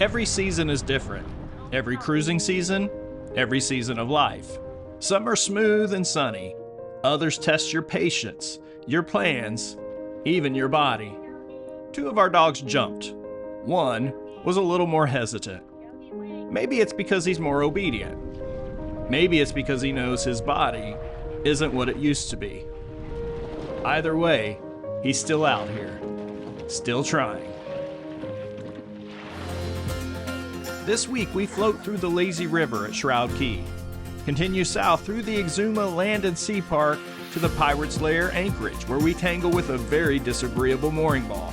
Every season is different. Every cruising season, every season of life. Some are smooth and sunny. Others test your patience, your plans, even your body. 2 of our dogs jumped. One was a little more hesitant. Maybe it's because he's more obedient. Maybe it's because he knows his body isn't what it used to be. Either way, he's still out here, still trying. This week we float through the lazy river at Shroud Cay, continue south through the Exuma Land and Sea Park to the Pirates Lair anchorage, where we tangle with a very disagreeable mooring ball.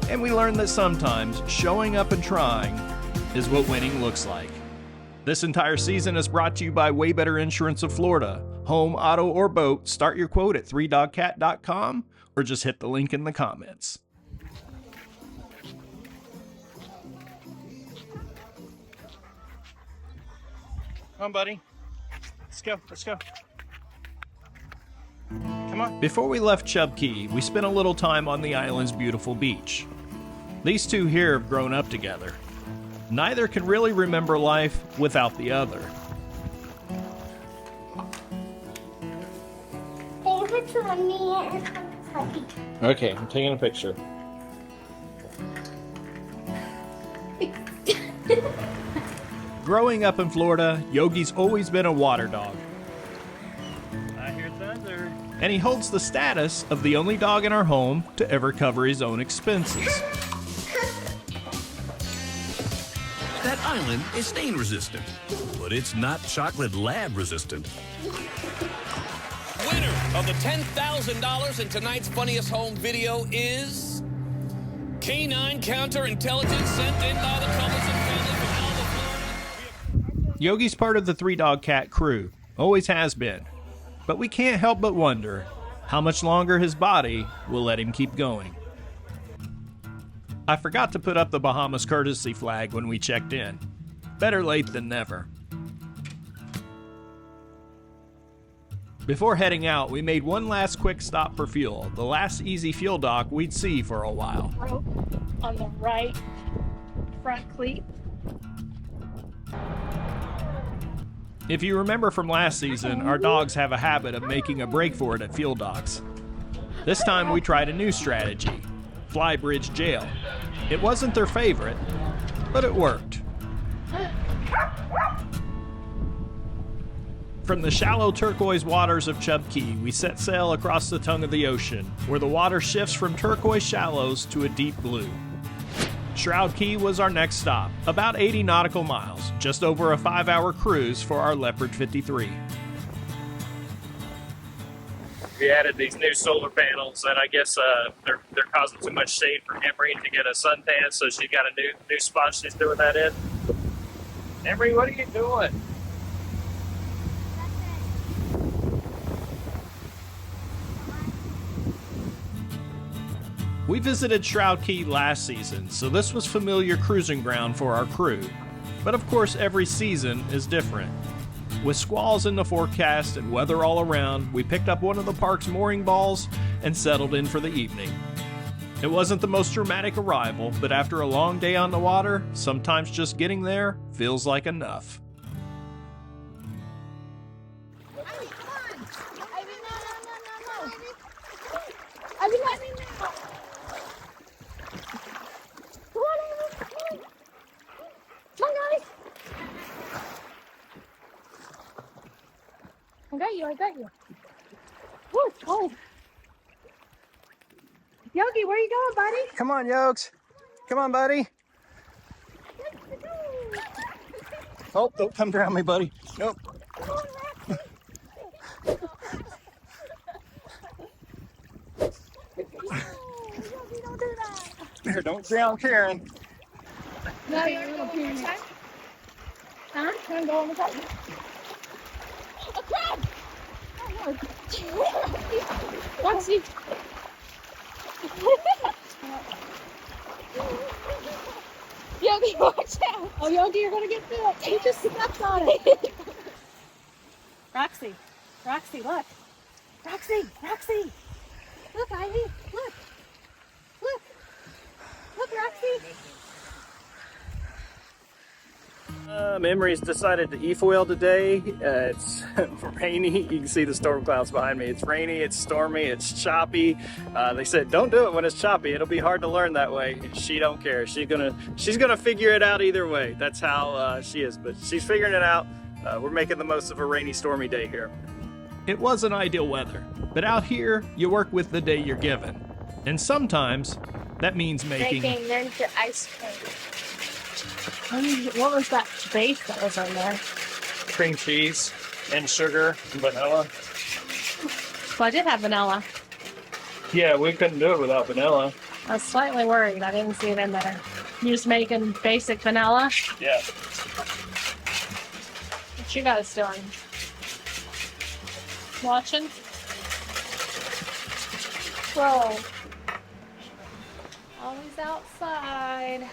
And we learn that sometimes showing up and trying is what winning looks like. This entire season is brought to you by Way Better Insurance of Florida. Home, auto, or boat, start your quote at 3dogcat.com or just hit the link in the comments. Come on, buddy. Let's go, let's go. Come on. Before we left Chub Cay, we spent a little time on the island's beautiful beach. These 2 here have grown up together. Neither can really remember life without the other. Okay, I'm taking a picture. Growing up in Florida, Yogi's always been a water dog. I hear thunder. And he holds the status of the only dog in our home to ever cover his own expenses. That island is stain resistant, but it's not chocolate lab resistant. Winner of the $10,000 in tonight's funniest home video is Canine Counterintelligence sent in by the troublesome family from Alva, Florida. Yogi's part of the 3-dog-cat crew, always has been. But we can't help but wonder how much longer his body will let him keep going. I forgot to put up the Bahamas courtesy flag when we checked in. Better late than never. Before heading out, we made one last quick stop for fuel, the last easy fuel dock we'd see for a while. Rope on the right front cleat. If you remember from last season, our dogs have a habit of making a break for it at fuel docks. This time we tried a new strategy, Flybridge Jail. It wasn't their favorite, but it worked. From the shallow turquoise waters of Chub Cay, we set sail across the tongue of the ocean, where the water shifts from turquoise shallows to a deep blue. Shroud Cay was our next stop, about 80 nautical miles, just over a 5-hour cruise for our Leopard 53. We added these new solar panels, and I guess they're causing too much shade for Emery to get a suntan, so she got a new spot she's doing that in. Emery, what are you doing? We visited Shroud Cay last season, so this was familiar cruising ground for our crew. But of course, every season is different. With squalls in the forecast and weather all around, we picked up one of the park's mooring balls and settled in for the evening. It wasn't the most dramatic arrival, but after a long day on the water, sometimes just getting there feels like enough. I got you. Woo, cold. Yogi, where you going, buddy? Come on, Yokes. Come on, buddy. Oh, don't come around me, buddy. Nope. Yogi, don't do that. Here, don't drown Karen. No, you're going to go on. Huh? You want to go on the side? A crab! Roxy. Yogi, watch out! Oh, Yogi, you're gonna get bit. You just stepped on it. Roxy, Roxy, look. Roxy, Roxy. Look, Ivy, look. Look. Look, Roxy. Emery's decided to e-foil today. It's rainy. You can see the storm clouds behind me. It's rainy, it's stormy, it's choppy. They said don't do it when it's choppy. It'll be hard to learn that way. She don't care. She's gonna figure it out either way. That's how she is. But she's figuring it out. We're making the most of a rainy, stormy day here. It wasn't ideal weather, but out here you work with the day you're given, and sometimes that means making ninja ice cream. What was that base that was on there? Cream cheese and sugar and vanilla. Well, I did have vanilla. Yeah, we couldn't do it without vanilla. I was slightly worried. I didn't see it in there. You just making basic vanilla? Yeah. What you guys doing? Watching? Bro. Always outside.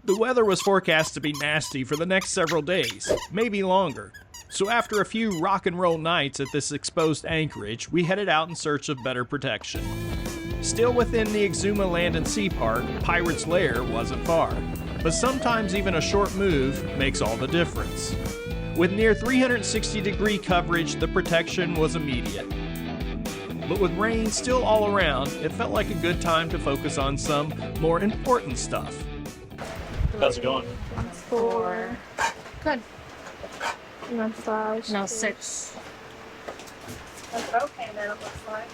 The weather was forecast to be nasty for the next several days, maybe longer. So after a few rock and roll nights at this exposed anchorage, we headed out in search of better protection. Still within the Exuma Land and Sea Park, Pirate's Lair wasn't far, but sometimes even a short move makes all the difference. With near 360-degree coverage, the protection was immediate. But with rain still all around, it felt like a good time to focus on some more important stuff. How's it going? 4. Good. No 5. No 6. That's okay then, it looks like.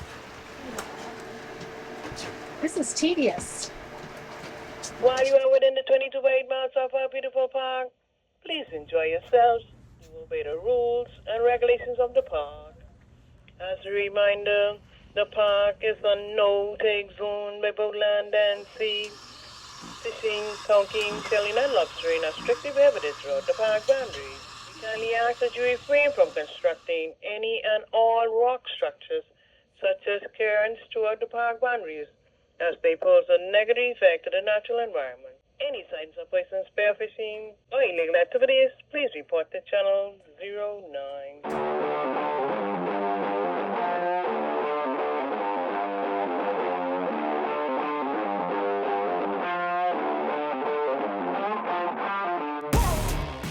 This is tedious. While you are within the 22.8 miles of our beautiful park, please enjoy yourselves. You obey the rules and regulations of the park. As a reminder, the park is a no-take zone by boat, land, and sea. Fishing, conking, sailing, and lobstering are strictly prohibited throughout the park boundaries. We kindly ask that you refrain from constructing any and all rock structures, such as cairns, throughout the park boundaries, as they pose a negative effect to the natural environment. Any signs of poison, spearfishing, or illegal activities, please report to Channel 09.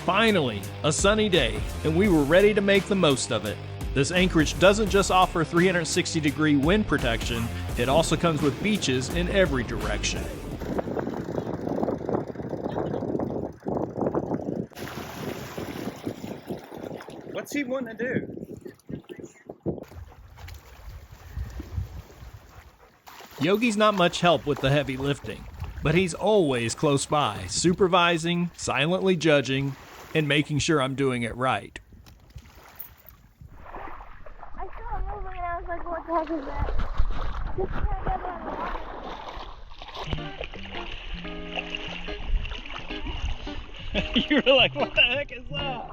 Finally, a sunny day, and we were ready to make the most of it. This anchorage doesn't just offer 360-degree wind protection, it also comes with beaches in every direction. What's he wanting to do? Yogi's not much help with the heavy lifting, but he's always close by, supervising, silently judging, and making sure I'm doing it right. I saw it moving and I was like, what the heck is that? Just trying to get on the water. You were like, what the heck is that?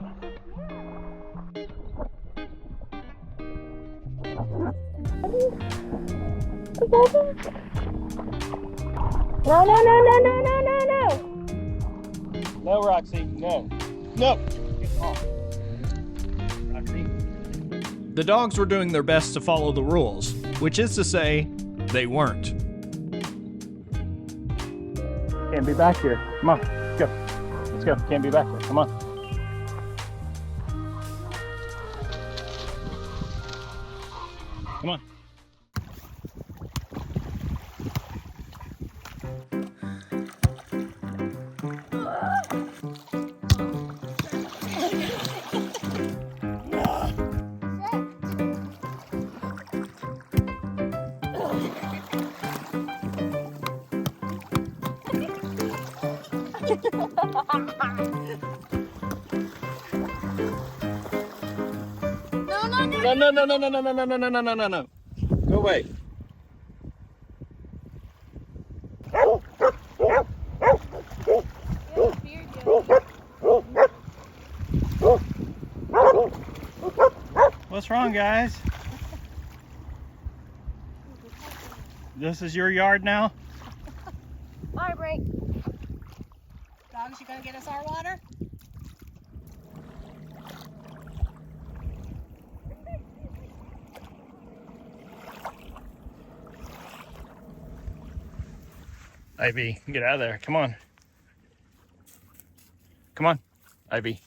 No. No, Roxy, no. No! Get off. Roxy. The dogs were doing their best to follow the rules, which is to say, they weren't. Can't be back here. Come on, let's go. Let's go. Can't be back here. Come on. Come on. No. Go away. What's wrong, guys? This is your yard now? Fire break. Dogs, you gonna get us our water? Ivy, get out of there. Come on. Come on, Ivy.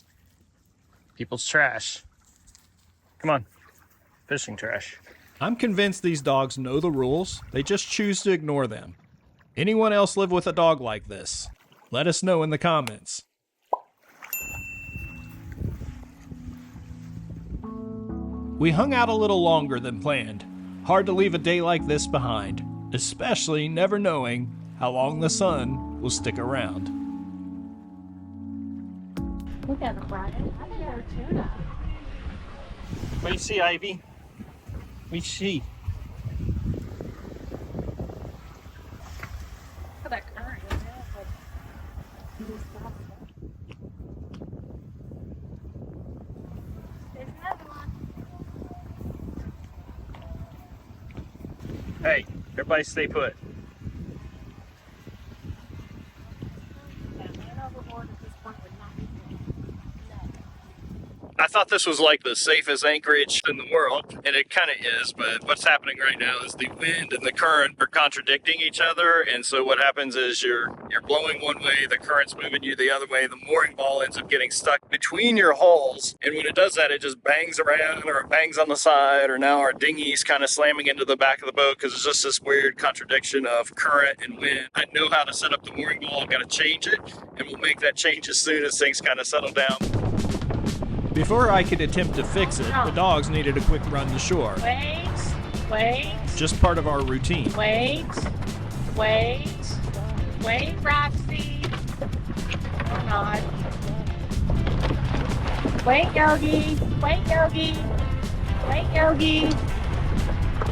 People's trash. Come on. Fishing trash. I'm convinced these dogs know the rules. They just choose to ignore them. Anyone else live with a dog like this? Let us know in the comments. We hung out a little longer than planned. Hard to leave a day like this behind, especially never knowing how long the sun will stick around. Look at them, Brian. I think they're tuna. What do you see, Ivy? We see. Look at that current. There's another one. Hey, everybody stay put. Yeah, man overboard at this point would not be good. I thought this was like the safest anchorage in the world, and it kind of is, but what's happening right now is the wind and the current are contradicting each other, and so what happens is you're blowing one way, the current's moving you the other way, the mooring ball ends up getting stuck between your hulls, and when it does that, it just bangs around, or it bangs on the side, or now our dinghy's kind of slamming into the back of the boat because it's just this weird contradiction of current and wind. I know how to set up the mooring ball, I've got to change it, and we'll make that change as soon as things kind of settle down. Before I could attempt to fix it, the dogs needed a quick run to shore. Wait. Just part of our routine. Wait, Roxy. Or not. Wait, Yogi.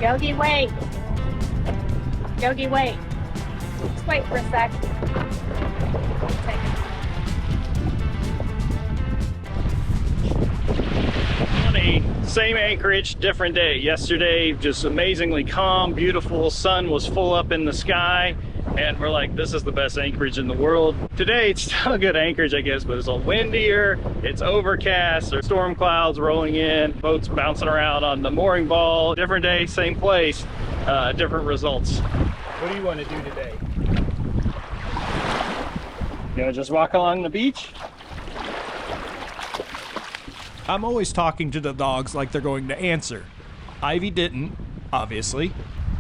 Yogi, wait. Yogi, wait. Just wait for a sec. Same anchorage, different day. Yesterday, just amazingly calm, beautiful, sun was full up in the sky, and we're like, this is the best anchorage in the world. Today, it's still a good anchorage, I guess, but it's a windier, it's overcast, there's storm clouds rolling in, boats bouncing around on the mooring ball. Different day, same place, different results. What do you want to do today? You know, just walk along the beach? I'm always talking to the dogs like they're going to answer. Ivy didn't, obviously.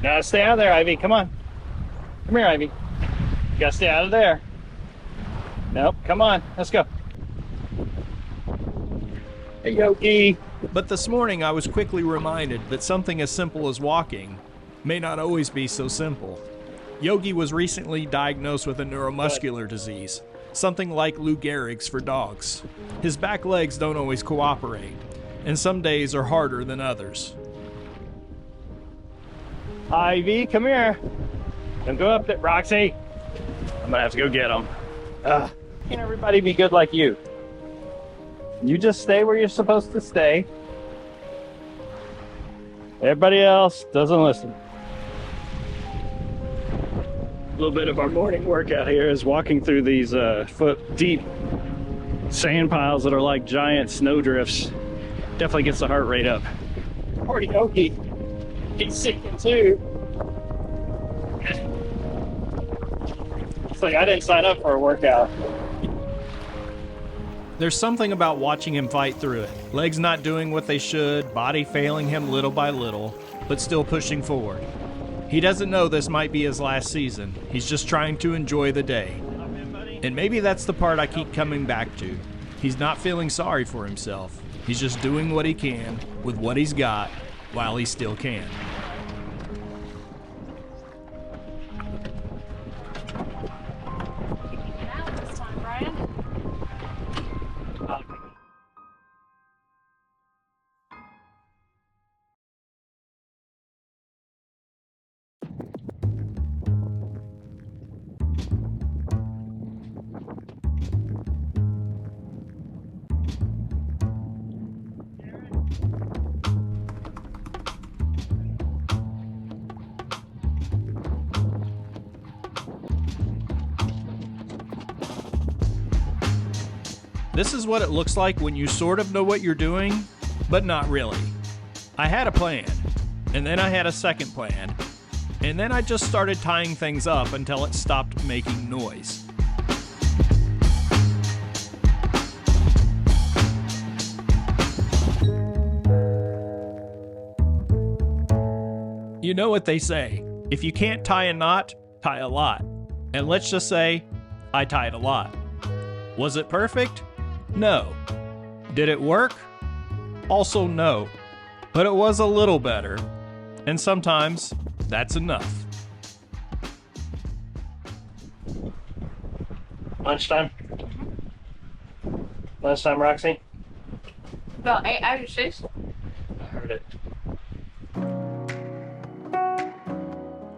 Now stay out of there, Ivy. Come on. Come here, Ivy. You gotta stay out of there. Nope, come on. Let's go. Hey, Yogi. But this morning, I was quickly reminded that something as simple as walking may not always be so simple. Yogi was recently diagnosed with a neuromuscular disease, something like Lou Gehrig's for dogs. His back legs don't always cooperate, and some days are harder than others. Ivy, come here. Don't go up there, Roxy. I'm gonna have to go get him. Can't everybody be good like you? You just stay where you're supposed to stay. Everybody else doesn't listen. A little bit of our morning workout here is walking through these foot-deep sand piles that are like giant snowdrifts. Definitely gets the heart rate up. Poor Yogi, he's sinking too. It's like I didn't sign up for a workout. There's something about watching him fight through it. Legs not doing what they should, body failing him little by little, but still pushing forward. He doesn't know this might be his last season. He's just trying to enjoy the day. And maybe that's the part I keep coming back to. He's not feeling sorry for himself. He's just doing what he can with what he's got while he still can. Now it's time, Brian. This is what it looks like when you sort of know what you're doing, but not really. I had a plan, and then I had a second plan, And then I just started tying things up until it stopped making noise. You know what they say, if you can't tie a knot, tie a lot. And let's just say, I tied a lot. Was it perfect? No. Did it work? Also no. But it was a little better. And sometimes, that's enough. Lunchtime? Lunchtime, Roxy? About 8 hours, 6. I heard it.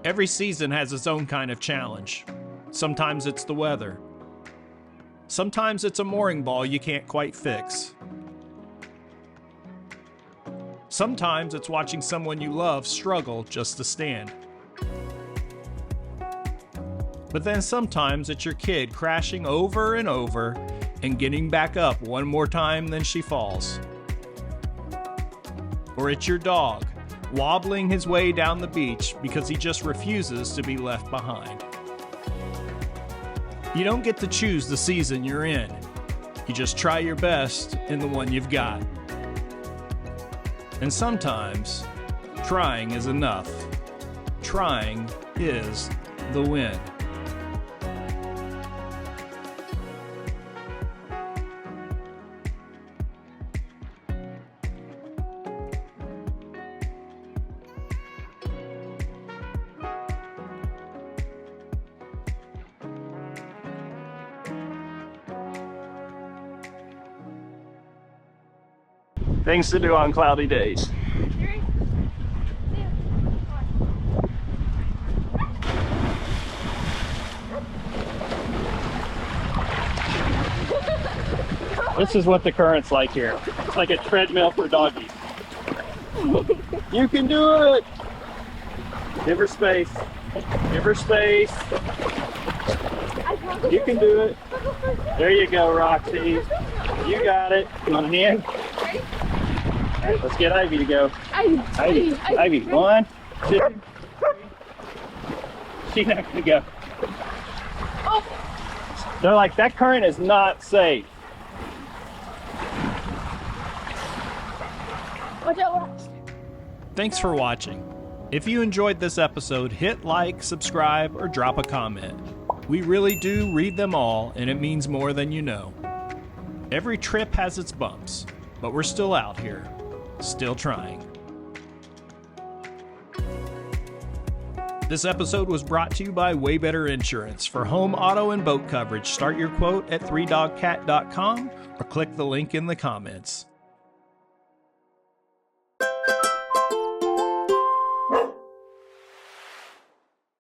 Every season has its own kind of challenge. Sometimes it's the weather. Sometimes it's a mooring ball you can't quite fix. Sometimes it's watching someone you love struggle just to stand. But then sometimes it's your kid crashing over and over and getting back up one more time than she falls. Or it's your dog wobbling his way down the beach because he just refuses to be left behind. You don't get to choose the season you're in. You just try your best in the one you've got. And sometimes, trying is enough. Trying is the win. Things to do on cloudy days. This is what the current's like here. It's like a treadmill for doggies. You can do it! Give her space. Give her space. You can do it. There you go, Roxy. You got it. You want a hand? All right, let's get Ivy to go. Ivy. 1, 2, 3. She's not gonna go. They're like, that current is not safe. Thanks for watching. If you enjoyed this episode, hit like, subscribe, or drop a comment. We really do read them all, and it means more than you know. Every trip has its bumps, but we're still out here, still trying. This episode was brought to you by Way Better Insurance. For home, auto, and boat coverage, start your quote at 3dogcat.com or click the link in the comments.